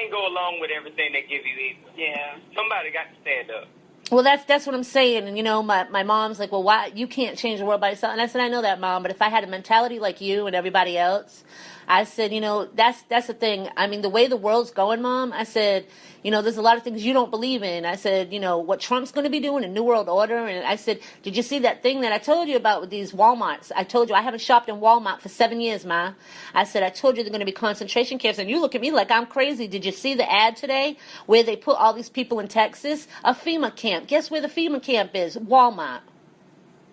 can't go along with everything they give you either. Yeah. Somebody got to stand up. Well, that's what I'm saying. And, you know, my mom's like, well, why? You can't change the world by yourself. And I said, I know that, Mom. But if I had a mentality like you and everybody else, I said, you know, that's the thing. I mean, the way the world's going, Mom, I said, you know, there's a lot of things you don't believe in. I said, you know, what Trump's going to be doing, a New World Order. And I said, did you see that thing that I told you about with these Walmarts? I told you I haven't shopped in Walmart for 7 years, Ma. I said, I told you they're going to be concentration camps. And you look at me like I'm crazy. Did you see the ad today where they put all these people in Texas? A FEMA camp. Guess where the FEMA camp is? Walmart.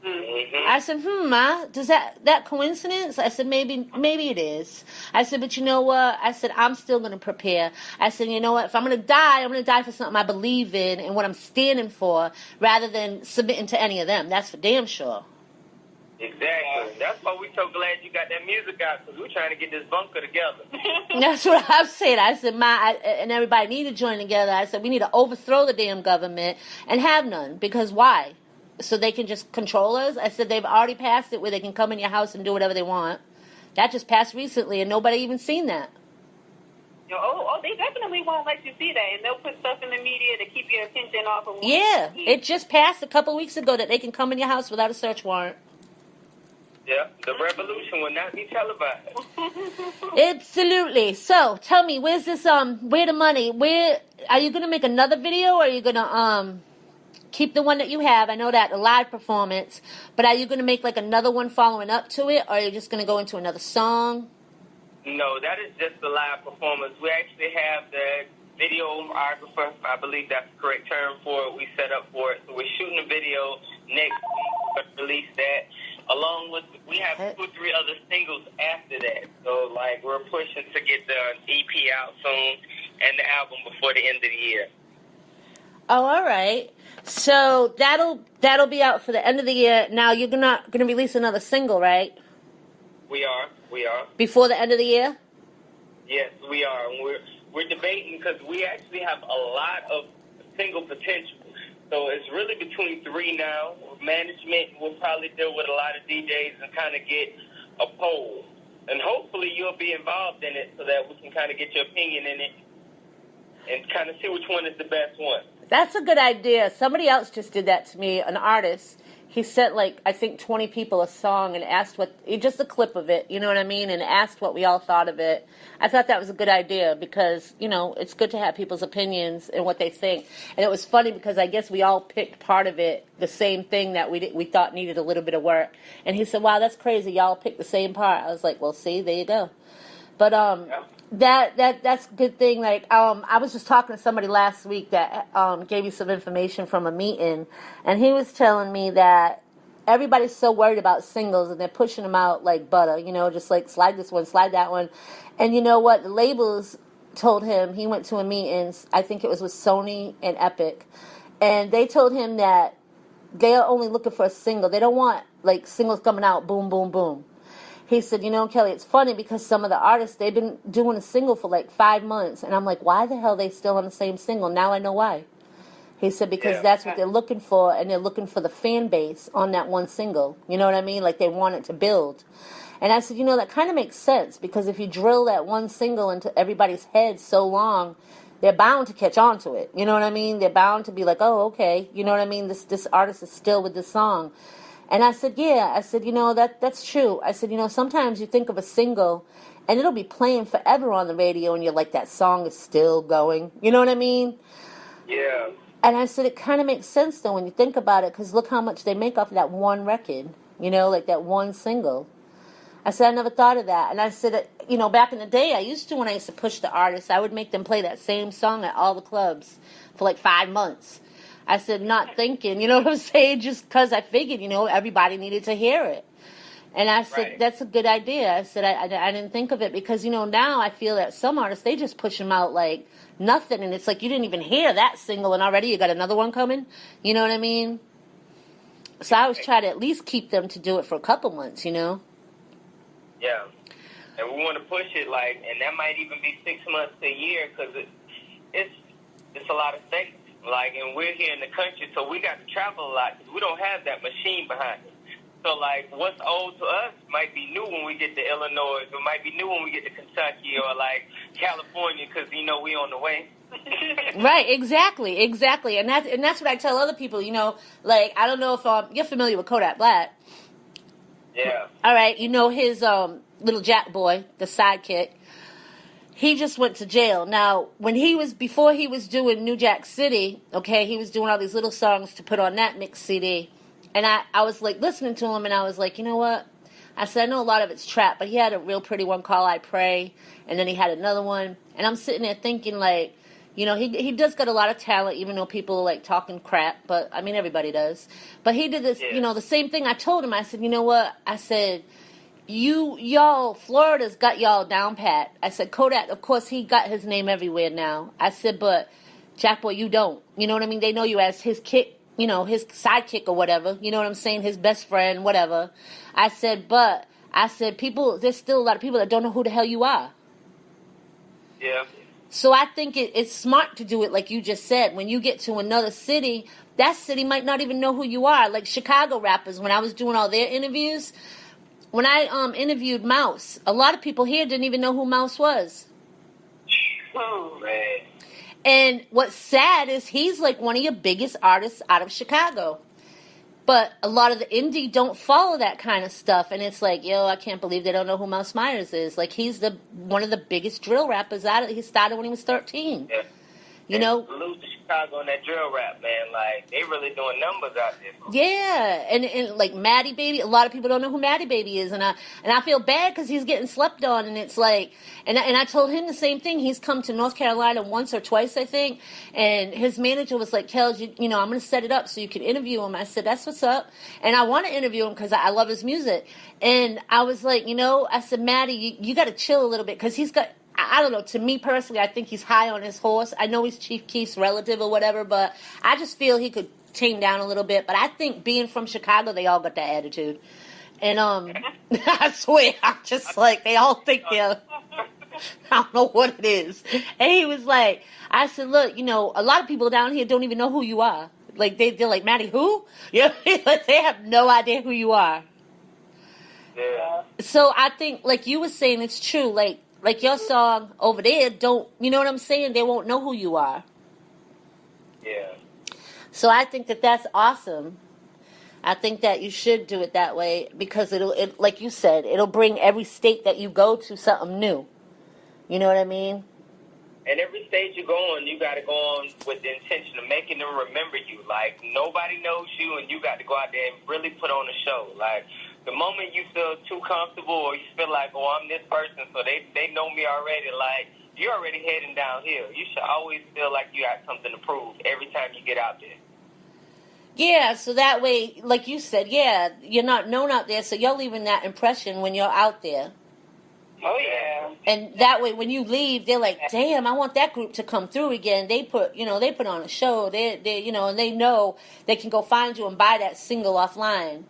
Mm-hmm. I said, Ma, does that coincidence? I said, maybe it is. I said, but you know what? I said, I'm still going to prepare. I said, you know what? If I'm going to die, I'm going to die for something I believe in and what I'm standing for rather than submitting to any of them. That's for damn sure. Exactly. That's why we're so glad you got that music out, because we're trying to get this bunker together. That's what I'm saying. I said, and everybody need to join together. I said, we need to overthrow the damn government and have none, because why? So they can just control us? I said, they've already passed it where they can come in your house and do whatever they want. That just passed recently, and nobody even seen that. They definitely won't let you see that, and they'll put stuff in the media to keep your attention off of what it just passed a couple weeks ago that they can come in your house without a search warrant. Yeah, the revolution will not be televised. Absolutely. So, tell me, where's this, where the money? Where, are you going to make another video, or are you going to, keep the one that you have? I know that, a live performance, but are you going to make like another one following up to it, or are you just going to go into another song? No, that is just the live performance. We actually have the videographer, I believe that's the correct term for it, we set up for it. So we're shooting a video next week, we're going to release that. Along with, we have 2 or 3 other singles after that. So, like, we're pushing to get the EP out soon and the album before the end of the year. Oh, all right. So that'll be out for the end of the year. Now you're not going to release another single, right? We are. Before the end of the year? Yes, we are. And we're debating because we actually have a lot of single potential. So it's really between 3 now. Management will probably deal with a lot of DJs and kind of get a poll. And hopefully you'll be involved in it so that we can kind of get your opinion in it and kind of see which one is the best one. That's a good idea. Somebody else just did that to me, an artist. He sent, like, I think 20 people a song and asked just a clip of it, you know what I mean, and asked what we all thought of it. I thought that was a good idea because, you know, it's good to have people's opinions and what they think. And it was funny because I guess we all picked part of it, the same thing that we thought needed a little bit of work. And he said, wow, that's crazy. Y'all picked the same part. I was like, well, see, there you go. But, Yeah. That's a good thing. Like, I was just talking to somebody last week that gave me some information from a meeting, and he was telling me that everybody's so worried about singles and they're pushing them out like butter, you know, just like slide this one, slide that one. And you know what? The labels told him, he went to a meeting, I think it was with Sony and Epic, and they told him that they are only looking for a single. They don't want like singles coming out, boom, boom, boom. He said, you know, Kelly, it's funny because some of the artists, they've been doing a single for like 5 months. And I'm like, why the hell are they still on the same single? Now I know why. He said, because that's what they're looking for. And they're looking for the fan base on that one single. You know what I mean? Like they want it to build. And I said, you know, that kind of makes sense. Because if you drill that one single into everybody's head so long, they're bound to catch on to it. You know what I mean? They're bound to be like, oh, okay. You know what I mean? This artist is still with this song. And I said, yeah. I said, you know, that's true. I said, you know, sometimes you think of a single and it'll be playing forever on the radio and you're like, that song is still going. You know what I mean? Yeah. And I said, it kind of makes sense, though, when you think about it, because look how much they make off of that one record, you know, like that one single. I said, I never thought of that. And I said, you know, back in the day, when I used to push the artists, I would make them play that same song at all the clubs for like 5 months. I said, not thinking, you know what I'm saying, just because I figured, you know, everybody needed to hear it. And I said, that's a good idea. I said, I didn't think of it because, you know, now I feel that some artists, they just push them out like nothing. And it's like you didn't even hear that single and already you got another one coming. You know what I mean? So I always try to at least keep them to do it for a couple months, you know? Yeah. And we want to push it like, and that might even be 6 months to a year because it's a lot of states. Like, and we're here in the country, so we got to travel a lot because we don't have that machine behind us. So, like, what's old to us might be new when we get to Illinois, or might be new when we get to Kentucky or, like, California, because, we on the way. Right, exactly. And that's what I tell other people, like, I don't know if you're familiar with Kodak Black. Yeah. All right, his little Jack boy, the sidekick. He just went to jail. Now, before he was doing New Jack City, okay, he was doing all these little songs to put on that mix CD. And I was, like, listening to him, and I was like, you know what? I said, I know a lot of it's trap, but he had a real pretty one called I Pray, and then he had another one. And I'm sitting there thinking, like, he does got a lot of talent, even though people like talking crap, but, I mean, everybody does. But he did this, the same thing I told him. I said, you know what? I said, y'all, Florida's got y'all down pat. I said, Kodak, of course, he got his name everywhere now. I said, but, Jack Boy, you don't. You know what I mean? They know you as his kick. His sidekick or whatever, you know what I'm saying, his best friend, whatever. I said, there's still a lot of people that don't know who the hell you are. Yeah. So I think it's smart to do it like you just said. When you get to another city, that city might not even know who you are. Like Chicago rappers, when I was doing all their interviews, when I interviewed Mouse, a lot of people here didn't even know who Mouse was. Oh, man. And what's sad is he's like one of your biggest artists out of Chicago. But a lot of the indie don't follow that kind of stuff. And it's like, I can't believe they don't know who Mouse Myers is. Like, he's one of the biggest drill rappers he started when he was 13. Yeah. Salute to Chicago and that drill rap, man. Like, they really doing numbers out there. Yeah, and like Maddie Baby, a lot of people don't know who Maddie Baby is, and I feel bad because he's getting slept on, and it's like, and I told him the same thing. He's come to North Carolina once or twice, I think, and his manager was like, Kels, I'm going to set it up so you can interview him. I said, that's what's up, and I want to interview him because I love his music, and I was like, I said, Maddie, you got to chill a little bit because he's got, I don't know, to me personally, I think he's high on his horse. I know he's Chief Keef's relative or whatever, but I just feel he could tame down a little bit. But I think being from Chicago, they all got that attitude. And I swear, I'm just like, they all think they're, I don't know what it is. And he was like, I said, look, a lot of people down here don't even know who you are. Like, they're like, Maddie, who? Yeah, they have no idea who you are. Yeah. So I think, like you were saying, it's true. Like your song over there, you know what I'm saying? They won't know who you are. Yeah. So I think that's awesome. I think that you should do it that way because it like you said, it'll bring every state that you go to something new. You know what I mean? And every state you go on, you got to go on with the intention of making them remember you. Like, nobody knows you, and you got to go out there and really put on a show. Like, the moment you feel too comfortable or you feel like, I'm this person, so they know me already, like, you're already heading downhill. You should always feel like you got something to prove every time you get out there. Yeah, so that way, like you said, you're not known out there, so you're leaving that impression when you're out there. Oh, yeah. And that way, when you leave, they're like, damn, I want that group to come through again. They put on a show. They and they know they can go find you and buy that single offline.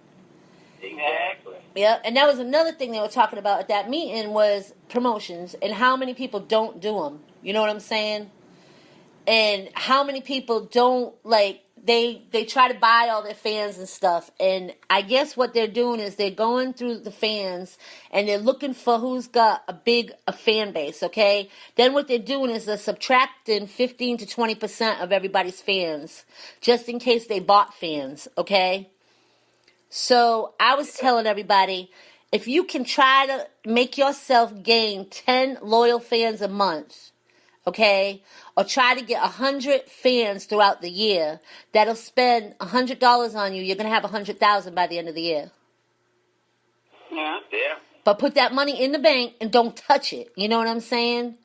Exactly. Yeah, and that was another thing they were talking about at that meeting was promotions and how many people don't do them. You know what I'm saying? And how many people don't, like, they try to buy all their fans and stuff. And I guess what they're doing is they're going through the fans and they're looking for who's got a fan base, okay? Then what they're doing is they're subtracting 15 to 20% of everybody's fans just in case they bought fans, okay? So I was telling everybody, if you can try to make yourself gain 10 loyal fans a month, okay, or try to get 100 fans throughout the year that'll spend $100 on you, you're going to have 100,000 by the end of the year. Yeah. Yeah. But put that money in the bank and don't touch it. You know what I'm saying?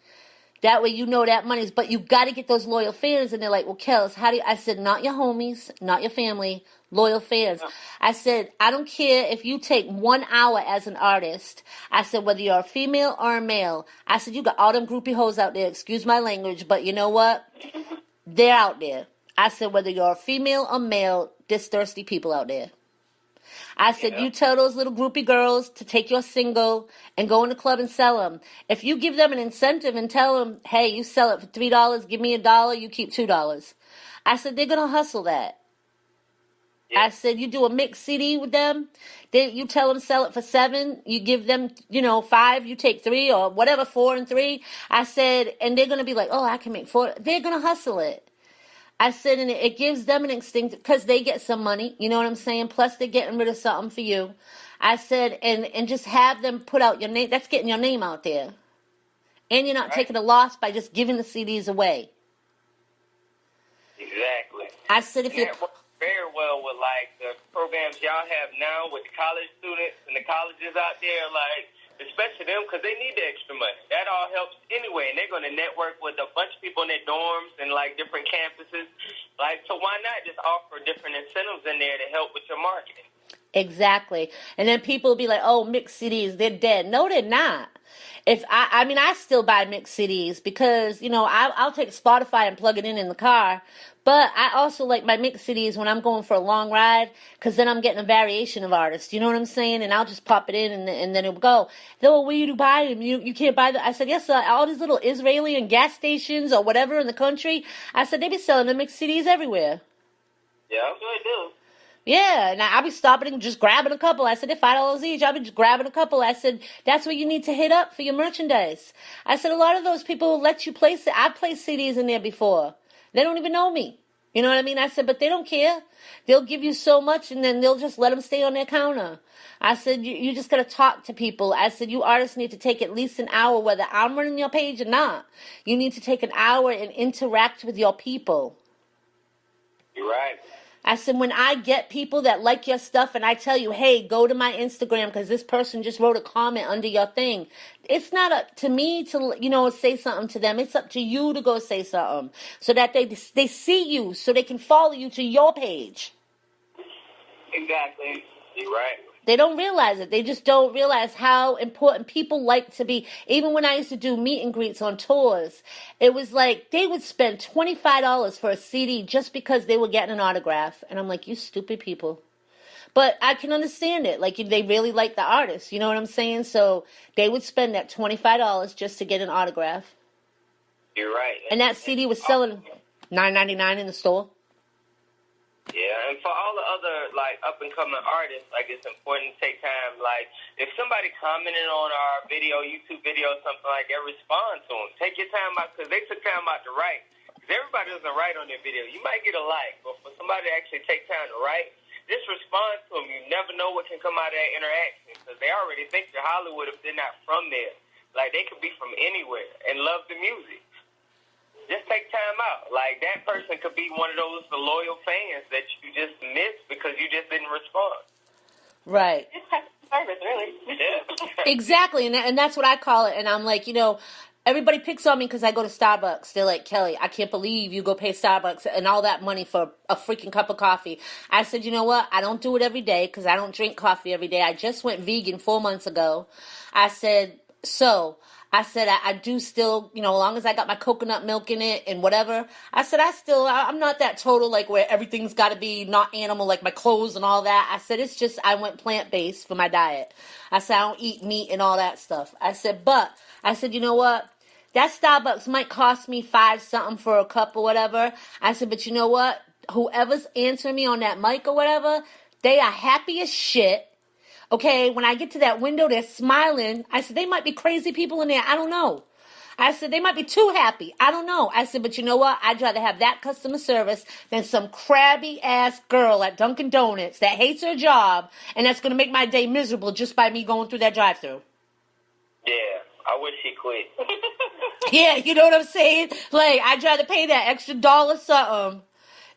That way you know that money's, but you got to get those loyal fans. And they're like, well, Kels, how do you, I said, not your homies, not your family, loyal fans. I said, I don't care if you take 1 hour as an artist. I said, whether you're a female or a male. I said, you got all them groupie hoes out there, excuse my language, but you know what? They're out there. I said, whether you're a female or male, there's thirsty people out there. I said, you tell those little groupie girls to take your single and go in the club and sell them. If you give them an incentive and tell them, hey, you sell it for $3, give me $1, you keep $2. I said, they're going to hustle that. Yeah. I said, you do a mixed CD with them. You tell them sell it for $7. You give them, $5. You take $3 or whatever, 4 and 3. I said, and they're gonna be like, oh, I can make 4. They're gonna hustle it. I said, and it gives them an instinct because they get some money. You know what I'm saying? Plus, they're getting rid of something for you. I said, and just have them put out your name. That's getting your name out there, and you're not taking a loss by just giving the CDs away. Exactly. I said, if you very well with like the programs y'all have now with the college students and the colleges out there, like especially them because they need the extra money. That all helps anyway, and they're going to network with a bunch of people in their dorms and like different campuses. Like, so why not just offer different incentives in there to help with your marketing? Exactly. And then people will be like, oh, mixed CDs, they're dead. No, they're not. I still buy mixed CDs because, I'll take Spotify and plug it in the car. But I also like my mixed CDs when I'm going for a long ride because then I'm getting a variation of artists. You know what I'm saying? And I'll just pop it in and then it'll go. Though, where you buy them? You can't buy them. I said, yes, all these little Israeli and gas stations or whatever in the country. I said, they be selling the mixed CDs everywhere. Yeah, I'm sure they do. Yeah, and I'll be stopping and just grabbing a couple. I said, they're $5 each. I'll be just grabbing a couple. I said, that's what you need to hit up for your merchandise. I said, a lot of those people let you place it. I placed CDs in there before. They don't even know me. You know what I mean? I said, but they don't care. They'll give you so much, and then they'll just let them stay on their counter. I said, you just got to talk to people. I said, you artists need to take at least an hour, whether I'm running your page or not. You need to take an hour and interact with your people. You're right. I said, when I get people that like your stuff and I tell you, hey, go to my Instagram because this person just wrote a comment under your thing. It's not up to me to, say something to them. It's up to you to go say something so that they see you so they can follow you to your page. Exactly. You're right. They don't realize it. They just don't realize how important people like to be. Even when I used to do meet and greets on tours, it was like they would spend $25 for a CD just because they were getting an autograph. And I'm like, you stupid people. But I can understand it. Like, they really like the artist. You know what I'm saying? So they would spend that $25 just to get an autograph. You're right. And that CD was selling $9.99 in the store. Yeah, and for all the other, like, up-and-coming artists, like, it's important to take time. Like, if somebody commented on our video, YouTube video, something like that, respond to them. Take your time out, because they took time out to write. Because everybody doesn't write on their video. You might get a like, but for somebody to actually take time to write, just respond to them. You never know what can come out of that interaction, because they already think they're Hollywood if they're not from there. Like, they could be from anywhere and love the music. Just take time out. Like, that person could be one of those loyal fans that you just missed because you just didn't respond. Right. It's customer service, really. Yeah. Exactly, and that's what I call it. And I'm like, everybody picks on me because I go to Starbucks. They're like, Kelly, I can't believe you go pay Starbucks and all that money for a freaking cup of coffee. I said, you know what? I don't do it every day because I don't drink coffee every day. I just went vegan 4 months ago. I said, I do still, as long as I got my coconut milk in it and whatever. I said, I'm not that total, like, where everything's got to be not animal, like my clothes and all that. I said, it's just, I went plant-based for my diet. I said, I don't eat meat and all that stuff. I said, you know what? That Starbucks might cost me $5 something for a cup or whatever. I said, but you know what? Whoever's answering me on that mic or whatever, they are happy as shit. Okay, when I get to that window, they're smiling. I said, they might be crazy people in there. I don't know. I said, they might be too happy. I don't know. I said, but you know what? I'd rather have that customer service than some crabby-ass girl at Dunkin' Donuts that hates her job and that's going to make my day miserable just by me going through that drive-thru. Yeah, I wish she quit. Yeah, you know what I'm saying? Like, I'd rather pay that extra $1 something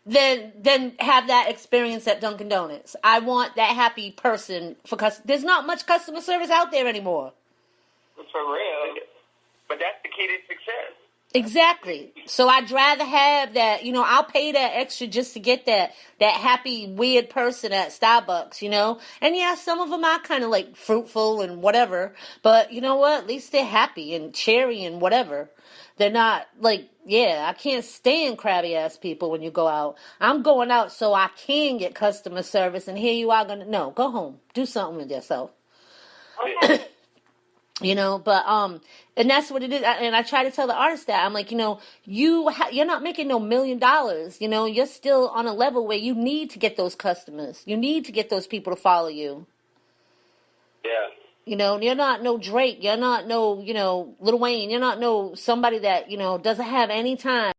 than have that experience at Dunkin' Donuts. I want that happy person there's not much customer service out there anymore. For real. But that's the key to success. Exactly. So I'd rather have that, I'll pay that extra just to get that happy, weird person at Starbucks, And yeah, some of them are kind of like fruitful and whatever. But you know what? At least they're happy and cheery and whatever. They're not like, I can't stand crabby ass people when you go out. I'm going out so I can get customer service, and here you are go home. Do something with yourself. Okay. But and that's what it is. And I try to tell the artist that I'm like, you're not making no $1 million. You're still on a level where you need to get those customers. You need to get those people to follow you. Yeah. You're not no Drake. You're not no, Lil Wayne. You're not no somebody that, doesn't have any time.